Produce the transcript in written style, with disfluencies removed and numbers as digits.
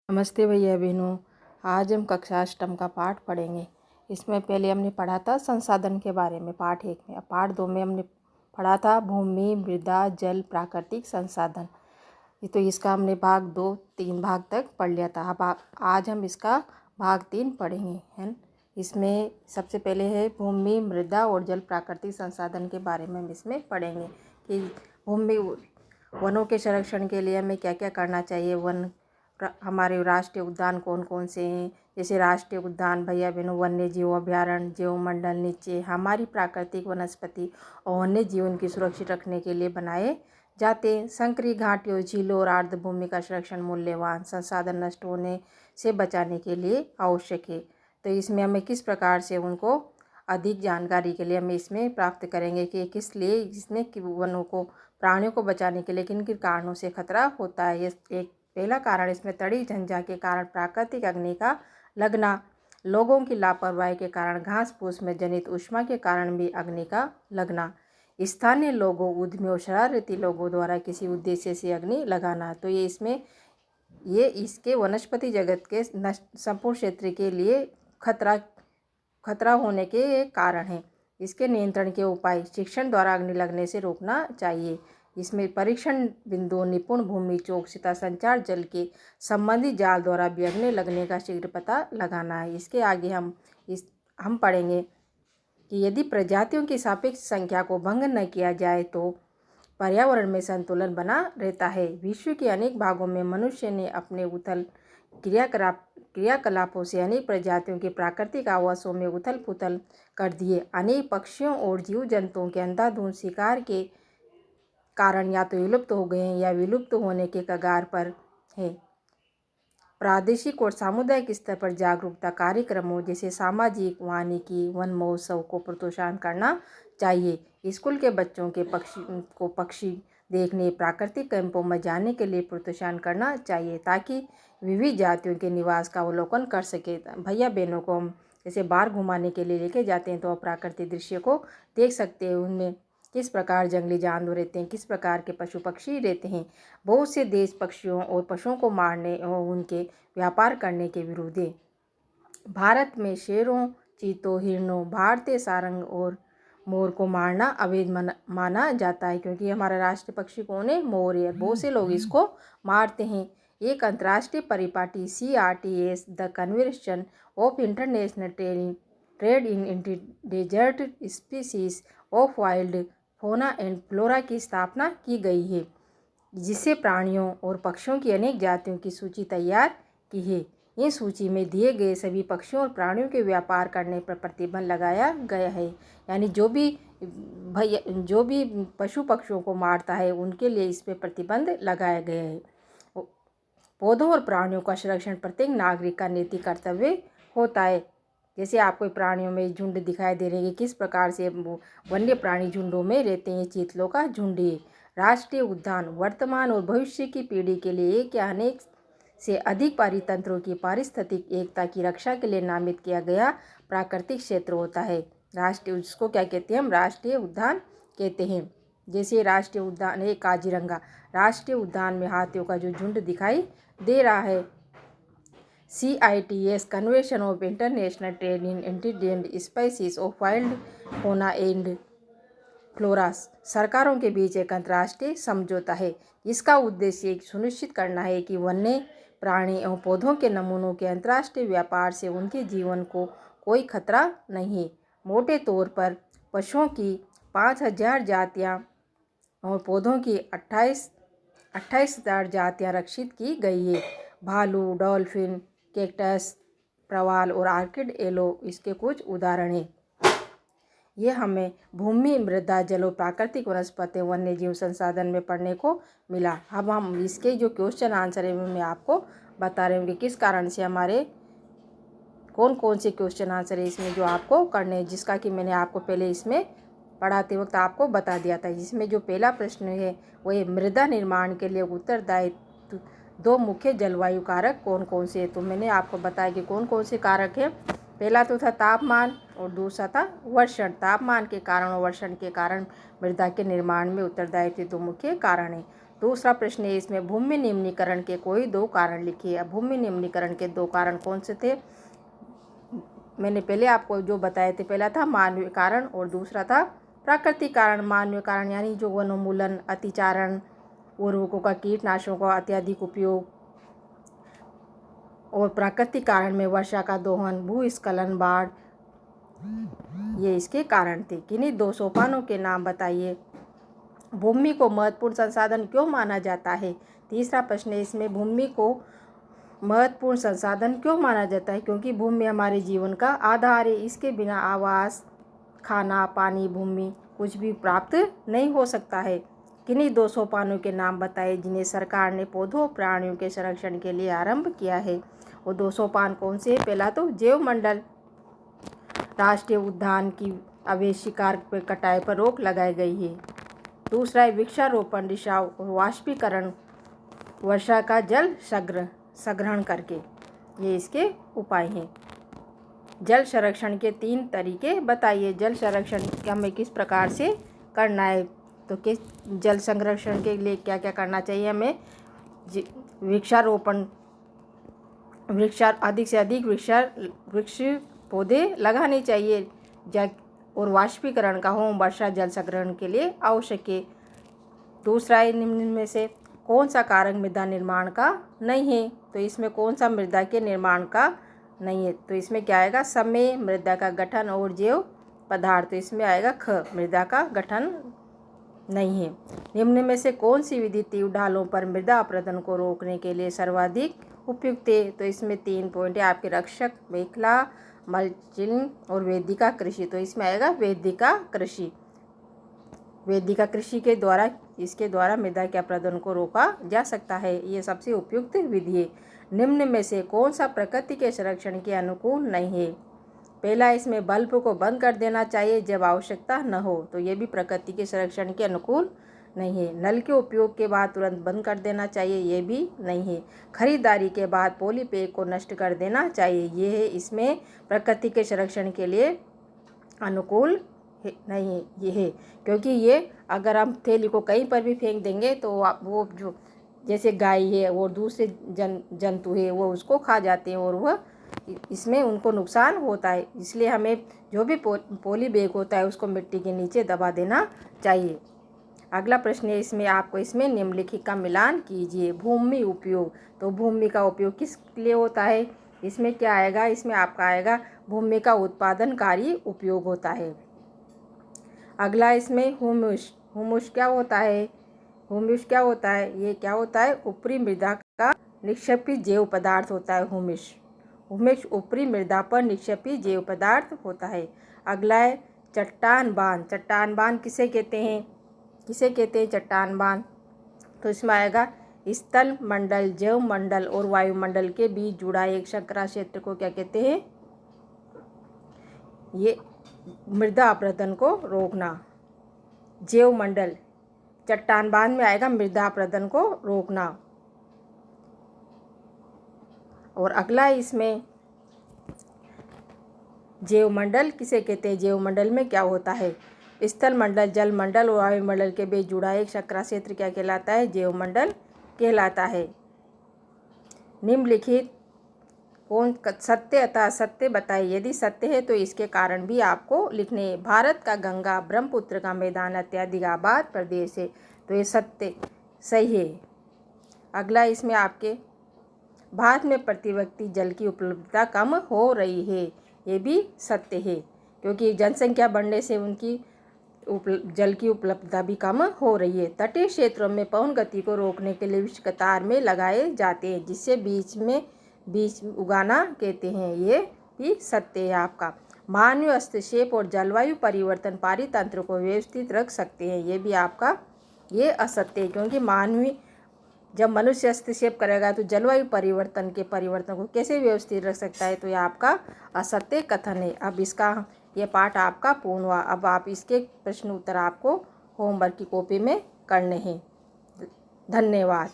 नमस्ते भैया बहनों। आज हम कक्षा अष्टम का पाठ पढ़ेंगे। इसमें पहले हमने पढ़ा था संसाधन के बारे में पाठ 1 में। अब पाठ 2 में हमने पढ़ा था भूमि, मृदा, जल, प्राकृतिक संसाधन। तो इसका हमने भाग 2 3 भाग तक पढ़ लिया था। अब आज हम इसका भाग 3 पढ़ेंगे, है न। इसमें सबसे पहले है भूमि, मृदा और जल प्राकृतिक संसाधन के बारे में हम इसमें पढ़ेंगे कि भूमि वनों के संरक्षण के लिए हमें क्या क्या करना चाहिए। हमारे राष्ट्रीय उद्यान कौन कौन से हैं, जैसे राष्ट्रीय उद्यान भैया बहनों वन्य जीव अभ्यारण्य, जीव मंडल नीचे हमारी प्राकृतिक वनस्पति और वन्य जीवन की सुरक्षित रखने के लिए बनाए जाते हैं। संकरी घाटियों, झीलों और आर्द्रभूमि का संरक्षण मूल्यवान संसाधन नष्ट होने से बचाने के लिए आवश्यक है। तो इसमें हमें किस प्रकार से उनको अधिक जानकारी के लिए हमें इसमें प्राप्त करेंगे कि किस लिए इसमें वनों को प्राणियों को बचाने के लिए किन किन कारणों से खतरा होता है। ये एक पहला कारण इसमें तड़ी झंझा के कारण प्राकृतिक अग्नि का लगना, लोगों की लापरवाही के कारण घास फूस में जनित ऊष्मा के कारण भी अग्नि का लगना, स्थानीय लोगों, उद्यमी और शरारती लोगों द्वारा किसी उद्देश्य से अग्नि लगाना। तो ये इसके वनस्पति जगत के संपूर्ण क्षेत्र के लिए खतरा होने के कारण है। इसके नियंत्रण के उपाय शिक्षण द्वारा अग्नि लगने से रोकना चाहिए। इसमें परीक्षण बिंदु, निपुण भूमि चौकसीता, संचार, जल के संबंधित जाल द्वारा भी अग्नि लगने का शीघ्र पता लगाना है। इसके आगे हम पढ़ेंगे कि यदि प्रजातियों की सापेक्ष संख्या को भंग न किया जाए तो पर्यावरण में संतुलन बना रहता है। विश्व के अनेक भागों में मनुष्य ने अपने उथल क्रियाकलापों से अनेक प्रजातियों के प्राकृतिक आवासों में उथल पुथल कर दिए। अनेक पक्षियों और जीव जंतुओं के अंधाधुंध शिकार के कारण या तो विलुप्त हो गए हैं या विलुप्त होने के कगार पर हैं। प्रादेशिक और सामुदायिक स्तर पर जागरूकता कार्यक्रमों जैसे सामाजिक वानिकी वन महोत्सव को प्रोत्साहन करना चाहिए। स्कूल के बच्चों के पक्षी देखने प्राकृतिक कैंपों में जाने के लिए प्रोत्साहन करना चाहिए ताकि विविध जातियों के निवास का अवलोकन कर सके। भैया बहनों को हम जैसे बाहर घुमाने के लिए लेके जाते हैं तो प्राकृतिक दृश्य को देख सकते हैं। उनमें किस प्रकार जंगली जानवर रहते हैं, किस प्रकार के पशु पक्षी रहते हैं। बहुत से देश पक्षियों और पशुओं को मारने और उनके व्यापार करने के विरुद्ध है। भारत में शेरों, चीतों, हिरणों, भारतीय सारंग और मोर को मारना अवैध माना जाता है, क्योंकि हमारा राष्ट्रीय पक्षी कौन है? मोर है। बहुत से लोग इसको मारते हैं। एक अंतर्राष्ट्रीय परिपाटी CRTS the convention of international trade in endangered species of wild fauna and flora की स्थापना की गई है, जिससे प्राणियों और पक्षियों की अनेक जातियों की सूची तैयार की है। इस सूची में दिए गए सभी पक्षियों और प्राणियों के व्यापार करने पर प्रतिबंध लगाया गया है। यानी जो भी पशु पक्षियों को मारता है उनके लिए इस पर प्रतिबंध लगाया गया है। पौधों और प्राणियों का संरक्षण प्रत्येक नागरिक का नैतिक कर्तव्य होता है। जैसे आपको प्राणियों में झुंड दिखाई दे रहे हैं, किस प्रकार से वन्य प्राणी झुंडों में रहते हैं। चीतलों का झुंड है। राष्ट्रीय उद्यान वर्तमान और भविष्य की पीढ़ी के लिए एक या अनेक से अधिक परितंत्रों की पारिस्थितिक एकता की रक्षा के लिए नामित किया गया प्राकृतिक क्षेत्र होता है। राष्ट्रीय उसको क्या कहते हैं? हम राष्ट्रीय उद्यान कहते हैं। जैसे राष्ट्रीय उद्यान है काजीरंगा, राष्ट्रीय उद्यान में हाथियों का जो झुंड दिखाई दे रहा है। CITES convention of international trade in endangered species of wild fauna and flora सरकारों के बीच एक अंतर्राष्ट्रीय समझौता है। इसका उद्देश्य सुनिश्चित करना है कि वन्य प्राणी एवं पौधों के नमूनों के अंतर्राष्ट्रीय व्यापार से उनके जीवन को कोई खतरा नहीं है। मोटे तौर पर पशुओं की 5000 जातियाँ और पौधों की 28,000 जातियाँ रक्षित की गई है। भालू, डॉल्फिन, कैक्टस, प्रवाल और आर्किड एलो इसके कुछ उदाहरण हैं। ये हमें भूमि, मृदा, जल और प्राकृतिक वनस्पति वन्य जीव संसाधन में पढ़ने को मिला। अब हम इसके जो क्वेश्चन आंसर है मैं आपको बता रही हूँ कि किस कारण से हमारे कौन कौन से क्वेश्चन आंसर है इसमें जो आपको करने हैं, जिसका कि मैंने आपको पहले इसमें पढ़ाते वक्त आपको बता दिया था। जिसमें जो पहला प्रश्न है वो ये मृदा निर्माण के लिए उत्तरदायी 2 मुख्य जलवायु कारक कौन कौन से हैं। तो मैंने आपको बताया कि कौन कौन से कारक हैं। पहला तो था तापमान और दूसरा था वर्षण। तापमान के कारण और वर्षण के कारण मृदा के निर्माण में उत्तरदायी 2 मुख्य कारण हैं। दूसरा प्रश्न है इसमें भूमि निम्नीकरण के कोई 2 कारण लिखिए। अब भूमि निम्नीकरण के 2 कारण कौन से थे? मैंने पहले आपको जो बताए थे, पहला था मानवीय कारण और दूसरा था प्राकृतिक कारण। मानवीय कारण यानी जो वनोन्मूलन, अतिचारण, उर्वरकों का, कीटनाशकों का अत्यधिक उपयोग, और प्राकृतिक कारण में वर्षा का दोहन, भूस्खलन, बाढ़, ये इसके कारण थे। किन्हीं 2 सोपानों के नाम बताइए। भूमि को महत्वपूर्ण संसाधन क्यों माना जाता है? तीसरा प्रश्न है इसमें भूमि को महत्वपूर्ण संसाधन क्यों माना जाता है? क्योंकि भूमि हमारे जीवन का आधार है। इसके बिना आवास, खाना, पानी, भूमि कुछ भी प्राप्त नहीं हो सकता है। किन्हीं 2 सोपानों के नाम बताइए जिन्हें सरकार ने पौधों प्राणियों के संरक्षण के लिए आरंभ किया है। वो 2 सोपान कौन से हैं? पहला तो जैव मंडल, राष्ट्रीय उद्यान की अवैध शिकार पर कटाई पर रोक लगाई गई है। दूसरा है वृक्षारोपण, रिसाव और वाष्पीकरण, वर्षा का जल संग्रहण करके, ये इसके उपाय हैं। जल संरक्षण के 3 तरीके बताइए। जल संरक्षण हमें किस प्रकार से करना है? तो किस जल संरक्षण के लिए क्या क्या करना चाहिए हमें? वृक्षारोपण, अधिक से अधिक वृक्ष पौधे लगाने चाहिए, और वाष्पीकरण का होम वर्षा जल संग्रहण के लिए आवश्यक है। दूसरा है निम्न में से कौन सा कारक मृदा निर्माण का नहीं है? तो इसमें कौन सा मृदा के निर्माण का नहीं है? तो इसमें क्या आएगा? समय, मृदा का गठन और जैव पदार्थ। तो इसमें आएगा ख, मृदा का गठन नहीं है। निम्न में से कौन सी विधि तीव्र ढालों पर मृदा अपरदन को रोकने के लिए सर्वाधिक उपयुक्त है? तो इसमें 3 पॉइंट है आपके, रक्षक, मेखला, मल्चिंग और वेदिका कृषि। तो इसमें आएगा वेदिका कृषि। वेदिका कृषि के द्वारा, इसके द्वारा मृदा के अपरदन को रोका जा सकता है। ये सबसे उपयुक्त विधि है। निम्न में से कौन सा प्रकृति के संरक्षण के अनुकूल नहीं है? पहला, इसमें बल्ब को बंद कर देना चाहिए जब आवश्यकता न हो। तो ये भी प्रकृति के संरक्षण के अनुकूल नहीं है। नल के उपयोग के बाद तुरंत बंद कर देना चाहिए, ये भी नहीं है। खरीदारी के बाद पॉलीबैग को नष्ट कर देना चाहिए, ये है इसमें प्रकृति के संरक्षण के लिए अनुकूल नहीं है, ये है। क्योंकि ये अगर हम थैली को कहीं पर भी फेंक देंगे तो वो जो जैसे गाय है और दूसरे जंतु है वो उसको खा जाते हैं और वह इसमें उनको नुकसान होता है। इसलिए हमें जो भी पॉली बैग होता है उसको मिट्टी के नीचे दबा देना चाहिए। अगला प्रश्न है इसमें आपको, इसमें निम्नलिखित का मिलान कीजिए। भूमि उपयोग, तो भूमि का उपयोग किस लिए होता है? इसमें क्या आएगा? इसमें आपका आएगा भूमि का उत्पादनकारी उपयोग होता है। अगला इसमें हुमुस, हुमुस क्या होता है? हुमुस क्या होता है? ये क्या होता है? ऊपरी मृदा का निक्षेपित जैव पदार्थ होता है हुमुस। हुमुस ऊपरी मृदा पर निक्षेपित जैव पदार्थ होता है। अगला है चट्टान बांध। चट्टान बांध किसे कहते हैं? किसे कहते हैं चट्टान बांध? तो इसमें आएगा स्थल मंडल, जैव मंडल और वायुमंडल के बीच जुड़ा एक संकरा क्षेत्र को क्या कहते हैं? ये मृदा अपरदन को रोकना। जैव मंडल, चट्टान बांध में आएगा मृदा अपरदन को रोकना। और अगला इसमें जैव मंडल किसे कहते हैं? जैव मंडल में क्या होता है? स्थल मंडल, जल मंडल और वायुमंडल के बीच जुड़ा एक संकरा क्षेत्र क्या कहलाता है? जैव मंडल कहलाता है। निम्नलिखित कौन सत्य अतः असत्य बताइए। यदि सत्य है तो इसके कारण भी आपको लिखने हैं। भारत का गंगा ब्रह्मपुत्र का मैदान अत्यधिक आबाद प्रदेश है, तो ये सत्य सही है। अगला इसमें आपके भारत में प्रति व्यक्ति जल की उपलब्धता कम हो रही है, ये भी सत्य है, क्योंकि जनसंख्या बढ़ने से उनकी जल की उपलब्धता भी कम हो रही है। तटीय क्षेत्रों में पवन गति को रोकने के लिए वृक्ष कतार में लगाए जाते हैं, जिससे बीज उगाना कहते हैं, ये भी सत्य है आपका। मानवीय हस्तक्षेप और जलवायु परिवर्तन पारितंत्र को व्यवस्थित रख सकते हैं, ये भी आपका ये असत्य है, क्योंकि जब मनुष्य हस्तक्षेप करेगा तो जलवायु परिवर्तन को कैसे व्यवस्थित रख सकता है? तो ये आपका असत्य कथन है। अब इसका ये पाठ आपका पूर्ण हुआ। अब आप इसके प्रश्न उत्तर आपको होमवर्क की कॉपी में करने हैं। धन्यवाद।